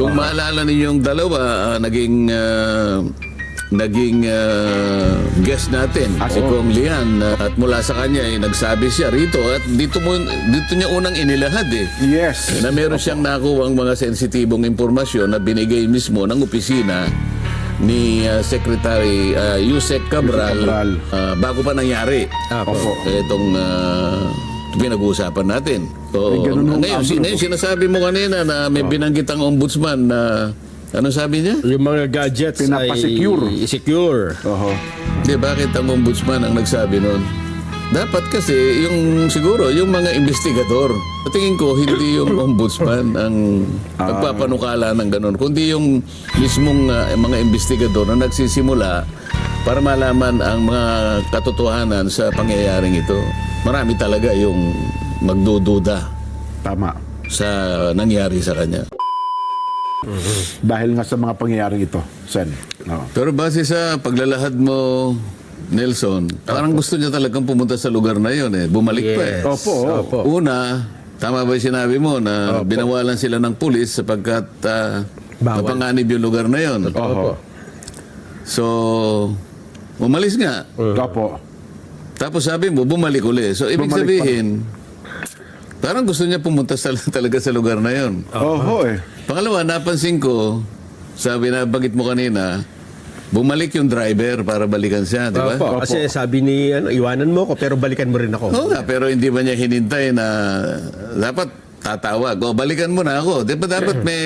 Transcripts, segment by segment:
Kung maalala ninyo yung dalawa, naging guest natin, si Kong Lian, at mula sa kanya ay nagsabi siya rito at dito niya unang inilahad Yes. na meron siyang nakuwang mga sensitibong impormasyon na binigay mismo ng opisina ni Secretary Yusek Cabral, bago pa nangyari itong pinag-uusapan natin. So, ngayon sinasabi mo kanina na may binanggit ang ombudsman na ano sabi niya? Yung mga gadgets pinapasecure. secure. Di, bakit ang ombudsman ang nagsabi nun? Dapat kasi siguro yung mga investigador. Sa tingin ko hindi yung ombudsman ang nagpapanukala ng ganun, kundi yung mismong mga investigador na nagsisimula para malaman ang mga katotohanan sa pangyayaring ito. Marami talaga yung magdududa. Tama. Sa nangyari sa kanya. Dahil nga sa mga pangyayaring ito, Sen. Pero base sa paglalahad mo, Nelson, parang gusto niya talagang pumunta sa lugar na yon Bumalik pa Opo. Una, tama ba yung sinabi mo na binawalan sila ng pulis sapagkat napanganib yung lugar na yon? So, umalis nga. Opo. Tapos sabi mo, bumalik uli. So, ibig sabihin, parang gusto niya pumunta talaga sa lugar na yon. Pangalawa, napansin ko, sabi na bagit mo kanina, bumalik yung driver para balikan siya, di ba? Kasi sabi ni, iwanan mo ko pero balikan mo rin ako. Oo nga, pero hindi ba niya hinintay na dapat tatawag? O, balikan mo na ako. Di ba dapat may...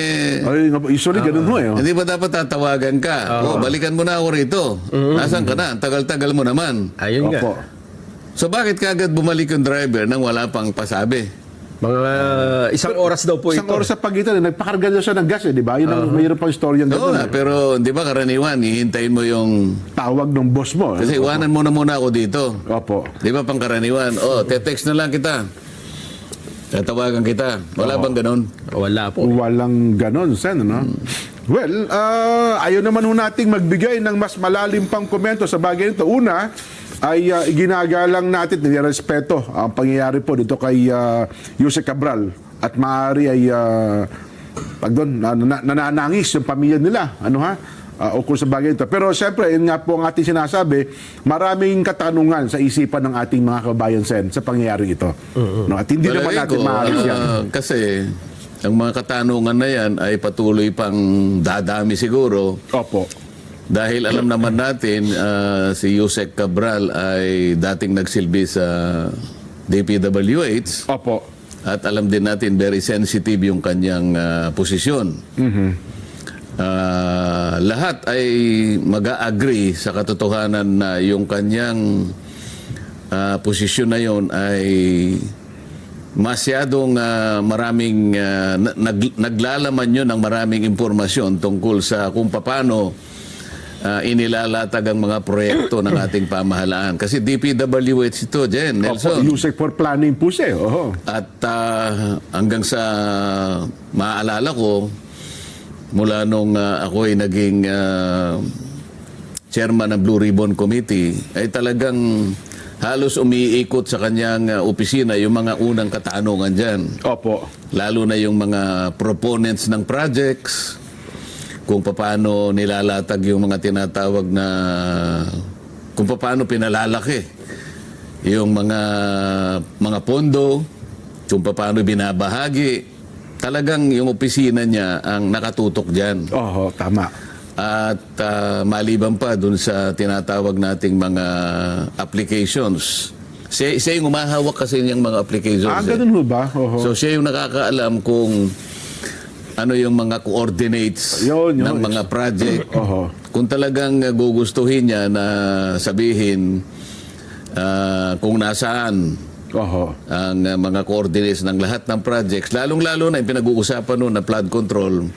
Usually, ganun mo Hindi ba dapat tatawagan ka? O, balikan mo na ako rito. Nasaan ka na? Tagal-tagal mo naman. Ayun nga. So, bakit kagad bumalik yung driver nang wala pang pasabi? Mga isang oras daw po Isang ito. oras sa pagitan, nagpakarga daw siya ng gas, di ba? Yun ang mayroon pang story yung Oo ganun. nga, pero di ba karaniwan, hihintayin mo yung... Tawag ng boss mo. Kasi iwanan mo na muna ako dito. Opo. Di ba pang karaniwan? Te-text na lang kita. Tatawagan kita. Wala bang ganun? Wala po. Walang ganon, Sen, ano? Well, ayaw naman ho nating magbigay ng mas malalim pang komento sa bagay nito. Una, ay ginagalang natin, nirespeto ang pangyayari po dito kay Yusek Cabral. At maaari ay nananangis yung pamilya nila. Ano ha? O kung sa bagay ito. Pero siyempre, yun nga po ang ating sinasabi, maraming katanungan sa isipan ng ating mga kabayan, Sen, sa pangyayari ito. No? At hindi naman natin maalis yan. Kasi ang mga katanungan na yan ay patuloy pang dadami siguro. Opo. Dahil alam naman natin, si Yusek Cabral ay dating nagsilbi sa DPWH. Opo. At alam din natin, very sensitive yung kanyang posisyon. Lahat ay mag-a-agree sa katotohanan na yung kanyang posisyon na yon ay masyadong maraming naglalaman yun ng maraming impormasyon tungkol sa kung paano inilalatag ang mga proyekto ng ating pamahalaan. Kasi DPWH ito, Jen, Nelson. Yusek for planning po siya. At hanggang sa maaalala ko, mula nung ako ay naging chairman ng Blue Ribbon Committee, ay talagang halos umiikot sa kanyang opisina yung mga unang katanungan dyan. Opo. Lalo na yung mga proponents ng projects, kung paano nilalatag yung mga tinatawag na, kung paano pinalalaki yung mga pondo, kung paano binabahagi. Talagang yung opisina niya ang nakatutok dyan. Tama. At maliban pa dun sa tinatawag nating mga applications. Siya yung umahawak kasi niyang mga applications. Ganun ho ba? So siya yung nakakaalam kung ano yung mga coordinates ng mga project. Kung talagang gugustuhin niya na sabihin kung nasaan ang mga coordinates ng lahat ng projects, lalong-lalo na yung pinag-uusapan noon na flood control,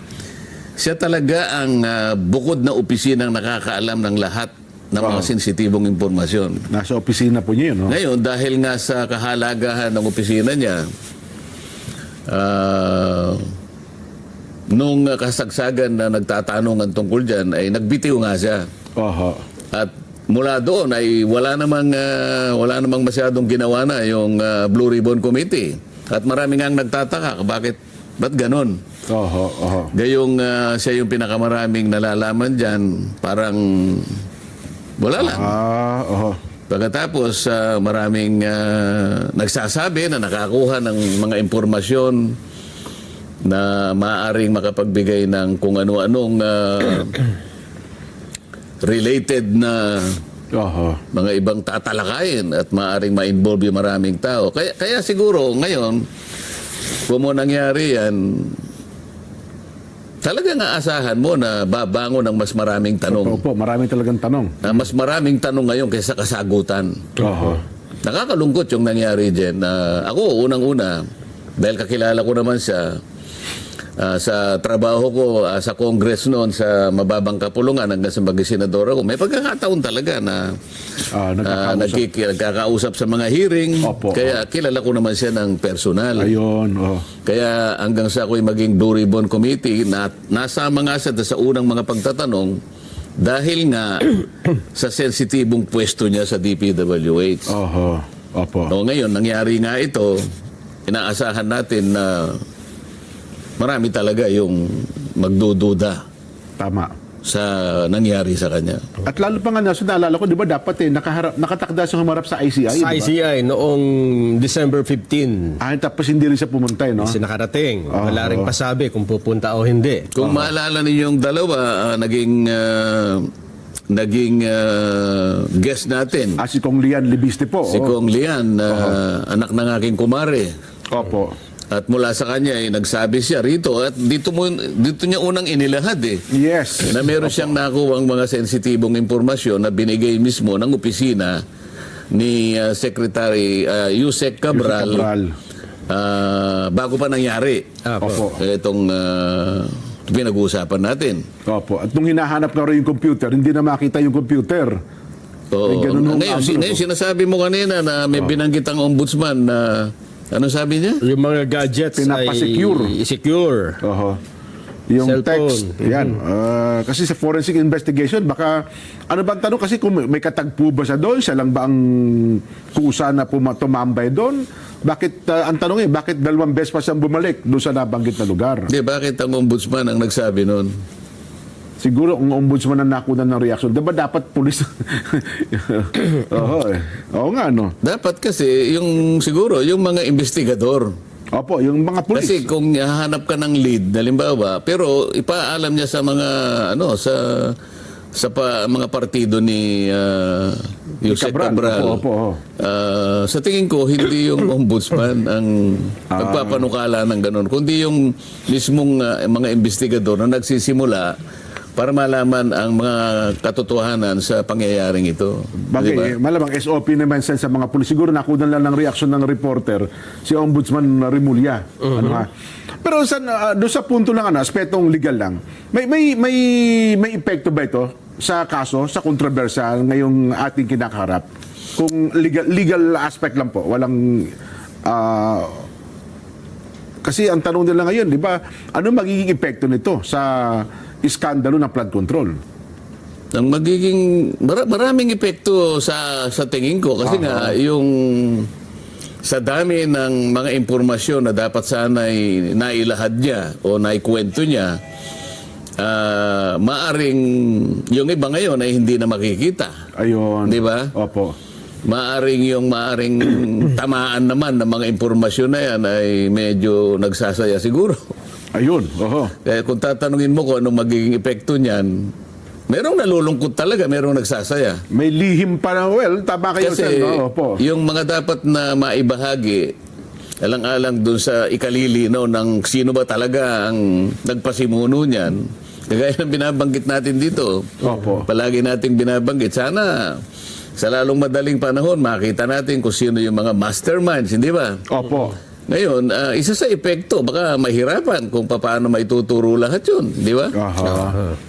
siya talaga ang bukod na opisinang nakakaalam ng lahat ng mga sensitibong impormasyon. Nasa opisina po niya yun. Ngayon, dahil nga sa kahalagahan ng opisina niya, nung kasagsagan na nagtatanungan tungkol dyan, ay nagbitiw nga siya. At mula doon ay wala namang masyadong ginawa na yung Blue Ribbon Committee. At marami nga nagtataka bakit Ba't ganon? Gayong siya yung pinakamaraming nalalaman dyan, parang wala lang. Pagkatapos, maraming nagsasabi na nakakuha ng mga impormasyon na maaaring makapagbigay ng kung ano-anong related na mga ibang tatalakayin at maaaring ma-involve yung maraming tao. Kaya siguro ngayon, kung mo nangyari yan, talagang aasahan mo na babangon ng mas maraming tanong. Opo, maraming talagang tanong. Mas maraming tanong ngayon kaysa kasagutan. Nakakalungkot yung nangyari dyan. Ako, unang-una, dahil kakilala ko naman siya, sa trabaho ko sa Congress noon sa mababang kapulungan hanggang sa maging senador ako, may pagkakataon talaga na nagkakausap sa mga hearing. Kaya kilala ko naman siya ng personal. Kaya hanggang sa ako'y maging Blue Ribbon Committee, nasama nga siya sa unang mga pagtatanong dahil nga sa sensitibong pwesto niya sa DPWH. Ngayon, nangyari nga ito, inaasahan natin na marami talaga yung magdududa. Tama. Sa nangyari sa kanya. At lalo pa nga naalala ko, di ba dapat nakatakda siyang humarap sa ICI? Sa ICI noong December 15. Tapos hindi rin siya pumunta, no? Hindi siya nakarating. Wala rin pasabi kung pupunta o hindi. Kung maalala ninyo yung dalawa, naging guest natin. Si Kong Lian Libiste po. Si Kong Lian, anak ng aking kumare. At mula sa kanya, nagsabi siya rito, at dito niya unang inilahad Yes. na meron siyang nakuwang mga sensitibong impormasyon na binigay mismo ng opisina ni Secretary Yusek Cabral, bago pa nangyari. Itong pinag-uusapan natin. At nung hinahanap na rin yung computer, hindi na makita yung computer. Ngayon, sinasabi mo kanina na may binanggit ang ombudsman na ano sabi niya? Yung mga gadgets pinapasecure. Secure. Yung cellphone. Text. Yan. Kasi sa forensic investigation, baka, ano bang tanong? Kasi kung may katagpo ba siya doon, siya lang ba ang kusa na tumambay doon? Bakit, ang tanong bakit 2 beses pa siyang bumalik doon sa nabanggit na lugar? Bakit ang ombudsman ang nagsabi noon? Siguro ang ombudsman ang nakunan ng reaksyon. Diba dapat pulis? Oo nga, no? Dapat kasi, siguro, yung mga investigador. Yung mga pulis. Kasi kung hahanap ka ng lead, halimbawa, pero ipaalam niya sa mga, mga partido ni Yusek Cabral. Sa tingin ko, hindi yung ombudsman ang nagpapanukala ng ganun, kundi yung mismong mga investigador na nagsisimula para malaman ang mga katotohanan sa pangyayaring ito. Bagay, malamang SOP naman sa mga pulis. Siguro nakunan lang ng reaksyon ng reporter si Ombudsman Rimulya. Pero doon sa punto lang, aspetong legal lang, may epekto ba ito sa kaso, sa kontrobersyal ngayong ating kinakaharap? Kung legal aspect lang po, walang... kasi ang tanong nila ngayon, di ba, ano magiging epekto nito sa iskandalo ng flood control? Ang magiging maraming epekto sa tingin ko kasi nga yung sa dami ng mga impormasyon na dapat sana'y nailahad niya o naikwento niya, maaring yung iba ngayon ay hindi na makikita. Ayun. Di ba? Maaring tamaan naman ng mga impormasyon na yan ay medyo nagsasaya siguro. Kaya kung tatanungin mo kung anong magiging epekto niyan, merong nalulungkot talaga, merong nagsasaya. May lihim pa na, tama kayo. Kasi yung mga dapat na maibahagi, alang-alang dun sa ikalilinaw ng sino ba talaga ang nagpasimuno niyan, kagaya ng binabanggit natin dito. Palagi nating binabanggit. Sana sa lalong madaling panahon, makita natin kung sino yung mga masterminds, hindi ba? Ngayon, isa sa epekto, baka mahirapan kung paano maituturo lahat yun, di ba?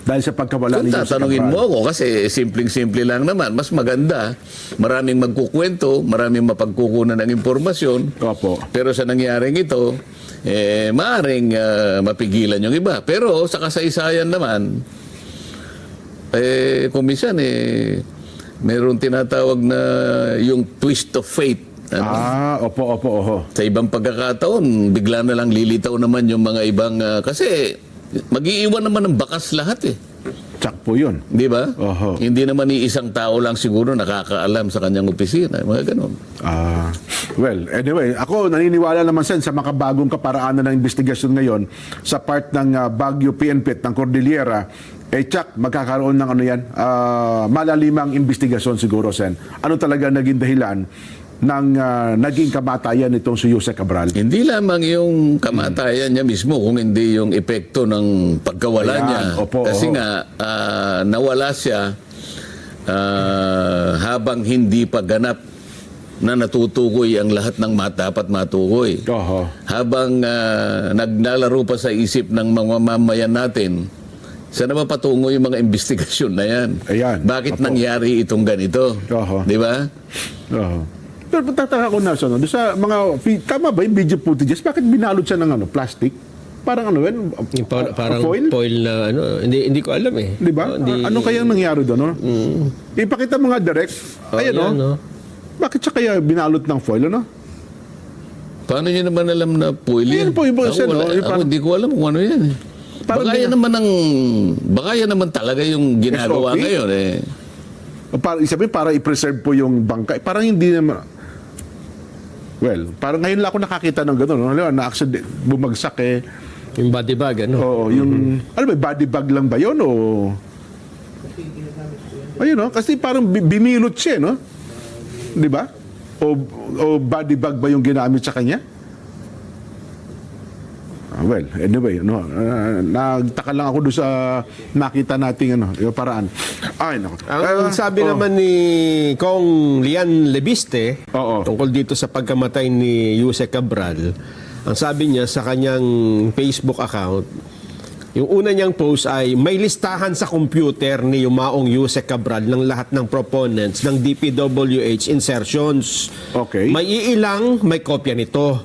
Dahil sa pagkawala kung tatanungin mo ako, kasi simpleng-simple lang naman, mas maganda, maraming magkukwento, maraming mapagkukunan ng impormasyon, pero sa nangyaring ito, maaring mapigilan yung iba. Pero sa kasaysayan naman, kung minsan, meron tinatawag na yung twist of fate. Opo, oho. Sa ibang pagkakataon, bigla na lang lilitaw naman yung mga ibang... kasi mag-iiwan naman ng bakas lahat eh. Tsak po yun. Di ba? Oho. Hindi naman isang tao lang siguro nakakaalam sa kanyang opisina. Mga ganun. Well, anyway, ako naniniwala naman sa makabagong kaparaanan ng investigasyon ngayon sa part ng Baguio PNP ng Cordillera. Tsak, magkakaroon ng malalimang investigasyon siguro, Sen. Ano talaga naging dahilan ng naging kamatayan nitong si Jose Cabral? Hindi lamang yung kamatayan niya mismo, kung hindi yung epekto ng pagkawala Ayan, niya. opo, Kasi oho. nga, nawala siya habang hindi pa ganap na natutukoy ang lahat ng dapat matukoy. Oho. Habang naglalaro pa sa isip ng mga mamamayan natin, saan na patungo yung mga investigasyon na yan? Ayan, Bakit opo. nangyari itong ganito? Oho. Di ba? Oo. Pero patataka ko na doon sa mga tama ba yung video footages, bakit binalot siya ng plastic? Parang yan? Yung parang foil? Na hindi ko alam eh. Di ba? Ano kayang nangyari doon, no? Ipakita mo nga direct. Ayun, yan, no? Bakit siya kaya binalot ng foil, ano? Paano niyo naman alam na foil yan? Ayun po, yung Ako, ako hindi ko alam kung ano yan eh. Parang Baka yan naman talaga yung ginagawa SOP? ngayon eh. Sabihin, para i-preserve po yung bangkay. Parang hindi naman... Well, parang ngayon lang ako nakakita ng gano'n. No? Na-accident, bumagsak eh. Yung body bag, Oo, yung... Ano ba, body bag lang ba yun? O... Ayun, no? Kasi parang binilot siya, no? Di ba? O body bag ba yung ginamit sa kanya? Well, anyway, nagtaka lang ako doon sa nakita nating yung paraan. Ay, nako. Ang sabi naman ni Kong Lian Lebiste Oo. tungkol dito sa pagkamatay ni Jose Cabral, ang sabi niya sa kanyang Facebook account, yung una niyang post ay may listahan sa computer ni Yumaong Jose Cabral ng lahat ng proponents ng DPWH insertions. Okay. May iilang may kopya nito.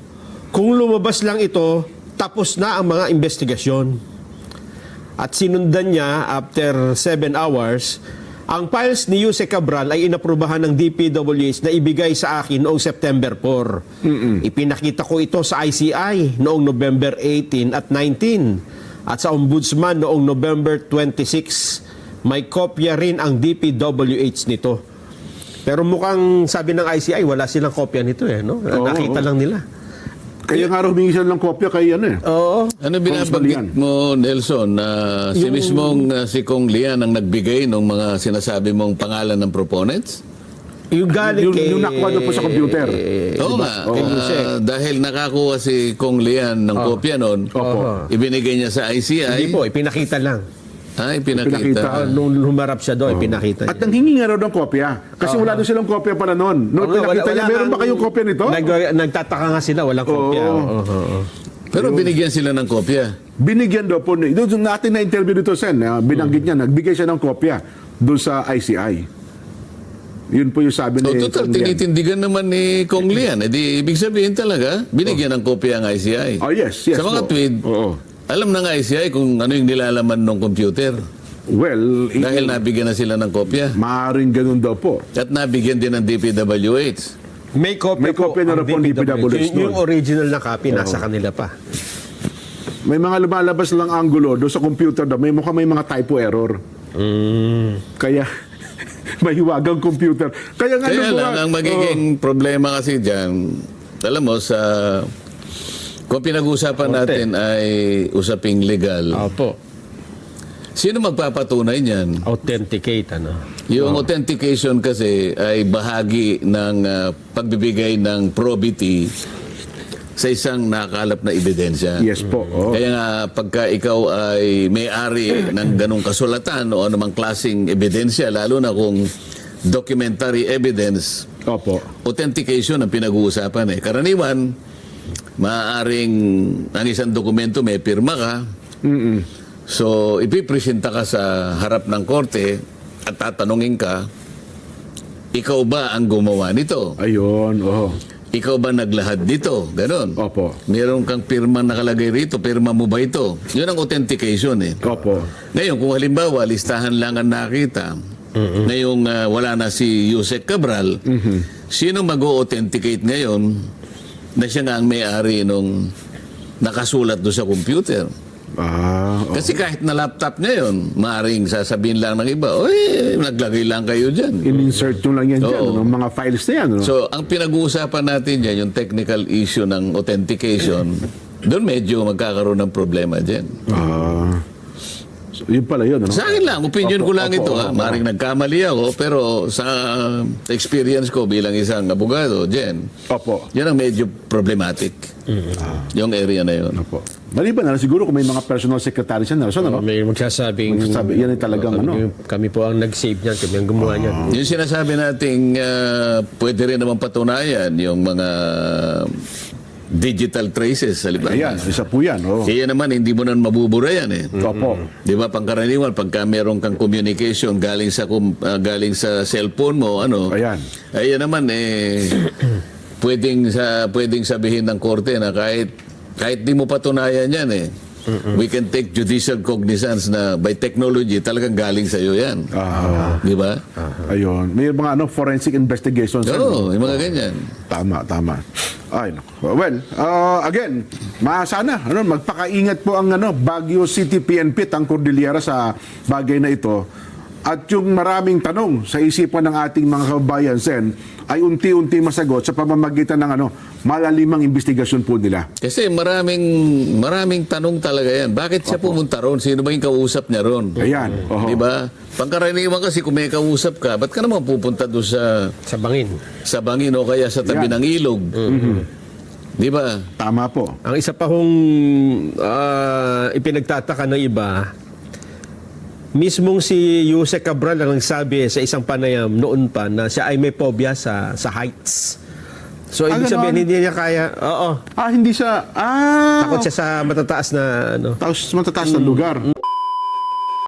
Kung lumabas lang ito, tapos na ang mga investigasyon. At sinundan niya after 7 hours, ang files ni Jose Cabral ay inaprubahan ng DPWH na ibigay sa akin noong September 4. Ipinakita ko ito sa ICI noong November 18 at 19 at sa Ombudsman noong November 26. May kopya rin ang DPWH nito. Pero mukhang sabi ng ICI, wala silang kopya nito eh. No? Nakita lang nila. Kaya nga humingi siya ng kopya kay ano eh. Oo. Ano binabanggit mo, Nelson, na si mismong si Kong Lian ang nagbigay ng mga sinasabi mong pangalan ng proponents? Yung galing kay... Yung nakuha doon po sa computer. Oo nga. Dahil nakakuha si Kong Lian ng kopya noon, ibinigay niya sa ICI. Hindi po, ipinakita lang. Pinakita. Nung humarap siya doon, ipinakita At niya. ang hingi nga raw ng kopya. Kasi wala doon silang kopya pala noon. Noong pinakita niya, meron ba kayong kopya nito? Nagtataka nga sila, walang kopya. Pero binigyan sila ng kopya. Binigyan daw po. Doon natin na-interview dito, Sen. Binanggit niya, nagbigay siya ng kopya doon sa ICI. Yun po yung sabi ni Total, Kong Lian. tinitindigan naman ni Kong Lian. Ibig sabihin talaga, binigyan ng kopya ang ICI. Oh, yes. Sa mga po. tweet, Oo. alam ng ICI kung ano yung nilalaman ng computer. Well, Dahil nabigyan na sila ng kopya. maaaring ganun daw po. At nabigyan din ng DPWH. May kopya, May kopya na rin po ang DPWH Yung original na copy, nasa kanila pa. May mga lumalabas lang angulo doon sa computer daw. May mga typo error. Kaya, mahiwagang computer. Kaya nga Kaya nung lang, ang magiging problema kasi dyan, alam mo, kung pinag-uusapan natin ay usaping legal, Opo. sino magpapatunay niyan? Authenticate, ano? Yung authentication kasi ay bahagi ng pagbibigay ng probity sa isang nakalap na ebidensya. Yes po. Oo. Kaya nga, pagka ikaw ay may-ari ng ganong kasulatan o anumang klaseng ebidensya, lalo na kung documentary evidence, Opo. authentication ang pinag-uusapan eh. Karaniwan, maaaring ang isang dokumento may pirma ka, so ipipresenta ka sa harap ng korte at tatanungin ka, ikaw ba ang gumawa nito? Ayun. Oo. Ikaw ba naglahad dito? Ganon. Opo. Meron kang pirma nakalagay rito, pirma mo ba ito? Yun ang authentication eh. Opo. Ngayon, kung halimbawa, listahan lang ang nakita, ngayong wala na si Jose Cabral, sino mag-authenticate ngayon na siya nga ang may-ari nung nakasulat doon sa computer? Kasi kahit na laptop niya yun, maaaring sasabihin lang ng iba, oy, naglagay lang kayo dyan. In-insert nyo lang yan dyan, Oo. ano, mga files na yan. Ano? So, ang pinag-uusapan natin dyan, yung technical issue ng authentication, doon medyo magkakaroon ng problema dyan. So, yun pala yun. Ano? Sa akin lang, opinion ko lang ito. Maring Maring nagkamali ako, pero sa experience ko bilang isang abogado, Jen, Opo. yan ang medyo problematic. Yung area na yun. Opo. Maliban na lang siguro kung may mga personal secretary siya, Nelson, ano? May magsasabing... Yan ay talagang ano. Kami po ang nag-save niyan, kami ang gumawa niyan. Yung sinasabi nating pwede rin naman patunayan yung mga digital traces sa libangan. Ayan, isa po yan. Oh. Kaya naman, hindi mo na mabubura yan eh. Opo. Di ba, pangkaraniwan, pagka meron kang communication galing sa cellphone mo, ano, Ayan. ayan naman, pwedeng sabihin ng korte na kahit di mo patunayan yan we can take judicial cognizance na by technology talagang galing sa iyo yan. Di ba? Ayun. May mga forensic investigations. Oo, yung mga ganyan. Tama. Ay, nako. Well, again, sana magpakaingat po ang Baguio City PNP ang Cordillera sa bagay na ito. At yung maraming tanong sa isipan ng ating mga kababayan, Sen, ay unti-unti masagot sa pamamagitan ng malalimang investigasyon po nila. Kasi maraming tanong talaga yan. Bakit siya pumunta ron? Sino ba yung kausap niya ron? Ayan. Oho. Di ba? Pangkaraniwan kasi kung may kausap ka, ba't ka naman pupunta doon Sa bangin. sa bangin o kaya sa tabi Yan. ng ilog? Di ba? Tama po. Ang isa pa hong ipinagtataka ng iba, mismong si Jose Cabral ang nagsabi sa isang panayam noon pa na siya ay may phobia sa heights. So, ibig ganon? sabihin, hindi niya kaya, Hindi siya, takot siya sa matataas na, tapos matataas na lugar.